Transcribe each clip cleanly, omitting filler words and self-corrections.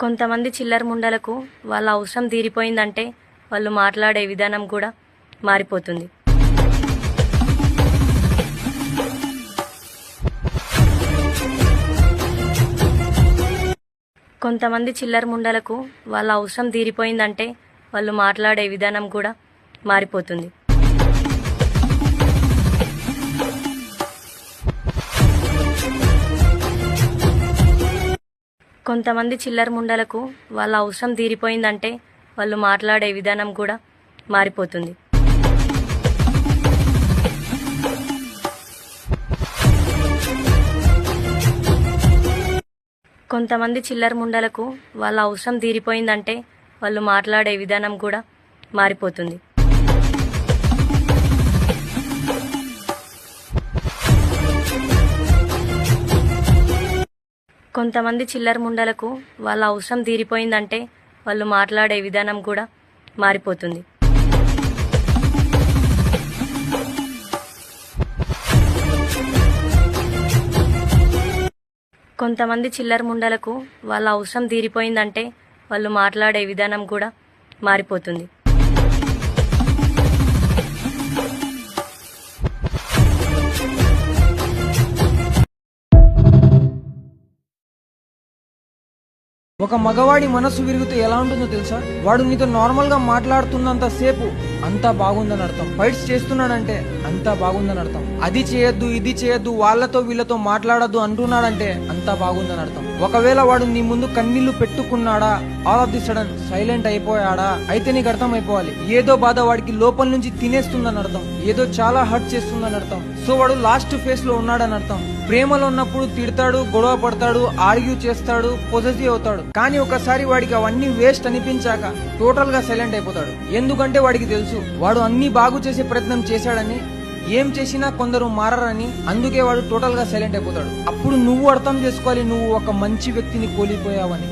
కొంతమంది చిల్లర ముండలకు వాళ్ళ అవసరం తీరిపోయిందంటే వాళ్ళు మాట్లాడే విధానం కూడా మారిపోతుంది. కొంతమంది చిల్లర ముండలకు వాళ్ళ అవసరం తీరిపోయిందంటే వాళ్ళు మాట్లాడే విధానం కూడా మారిపోతుంది. కొంతమంది చిల్లర ముండలకు వాళ్ళ అవసరం తీరిపోయిందంటే వాళ్ళు మాట్లాడే విధానం కూడా మారిపోతుంది. కొంతమంది చిల్లర ముండలకు వాళ్ళ అవసరం తీరిపోయిందంటే వాళ్ళు మాట్లాడే విధానం కూడా మారిపోతుంది. కొంతమంది చిల్లర ముండలకు వాళ్ళ అవసరం తీరిపోయిందంటే వాళ్ళు మాట్లాడే విధానం కూడా మారిపోతుంది. కొంతమంది చిల్లర ముండలకు వాళ్ళ అవసరం తీరిపోయిందంటే వాళ్ళు మాట్లాడే విధానం కూడా మారిపోతుంది. ఒక మగవాడి మనసు విరిగితే ఎలా ఉంటుందో తెలుసా? వాడు నీతో నార్మల్ గా మాట్లాడుతున్నంత సేపు అంతా బాగుందని అర్థం. ఫైట్స్ చేస్తున్నాడంటే అంతా బాగుందని అర్థం. అది చేయొద్దు, ఇది చేయొద్దు, వాళ్ళతో వీళ్ళతో మాట్లాడద్దు అంటున్నాడంటే అంతా బాగుందని అర్థం. ఒకవేళ వాడు నీ ముందు కన్నీళ్లు పెట్టుకున్నాడా, all of the sudden silent అయిపోయాడా, అయితే నీకు అర్థం అయిపోవాలి ఏదో బాధ వాడికి లోపల నుంచి తినేస్తుందని అర్థం. ఏదో చాలా హర్ట్ చేస్తుందని అర్థం. సో వాడు లాస్ట్ ఫేజ్ లో ఉన్నాడని అర్థం. ప్రేమలో ఉన్నప్పుడు తిడతాడు, గొడవ పడతాడు, ఆర్గ్యూ చేస్తాడు, పొజెసివ్ అవుతాడు. కానీ ఒకసారి వాడికి అవన్నీ వేస్ట్ అనిపించాక టోటల్ గా సైలెంట్ అయిపోతాడు. ఎందుకంటే వాడికి తెలుసు వాడు అన్ని బాగు చేసే ప్రయత్నం చేశాడని, ఏం చేసినా కొందరు మారరని. అందుకే వాడు టోటల్ గా సైలెంట్ అయిపోతాడు. అప్పుడు నువ్వు అర్థం చేసుకోవాలి నువ్వు ఒక మంచి వ్యక్తిని కోల్పోయావని.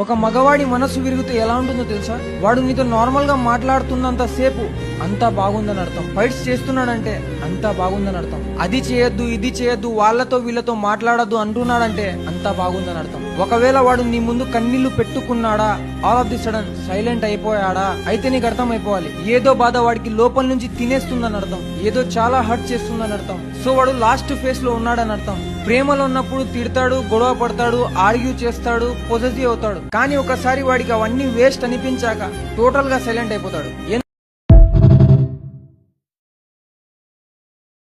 ఒక మగవాడి మనసు విరిగితే ఎలా ఉంటుందో తెలుసా? వాడు నీతో నార్మల్ గా మాట్లాడుతున్నంత సేపు అంతా బాగుందని అర్థం. ఫైట్స్ చేస్తున్నాడంటే అంతా బాగుందని అర్థం. అది చేయొద్దు, ఇది చేయొద్దు, వాళ్ళతో వీళ్ళతో మాట్లాడద్దు అంటున్నాడంటే అంతా బాగుందని అర్థం. ఒకవేళ వాడు నీ ముందు కన్నీళ్లు పెట్టుకున్నాడా, all of the sudden silent అయిపోయాడా, అయితే నీకు అర్థం అయిపోవాలి ఏదో బాధ వాడికి లోపల నుంచి తినేస్తుందని అర్థం. ఏదో చాలా హర్ట్ చేస్తుందని అర్థం. సో వాడు లాస్ట్ ఫేజ్ లో ఉన్నాడని అర్థం. ప్రేమలో ఉన్నప్పుడు తిడతాడు, గొడవ పడతాడు, ఆర్గ్యూ చేస్తాడు, పొజెసివ్ అవుతాడు. కానీ ఒకసారి వాడికి అవన్నీ వేస్ట్ అనిపించాక టోటల్ గా సైలెంట్ అయిపోతాడు.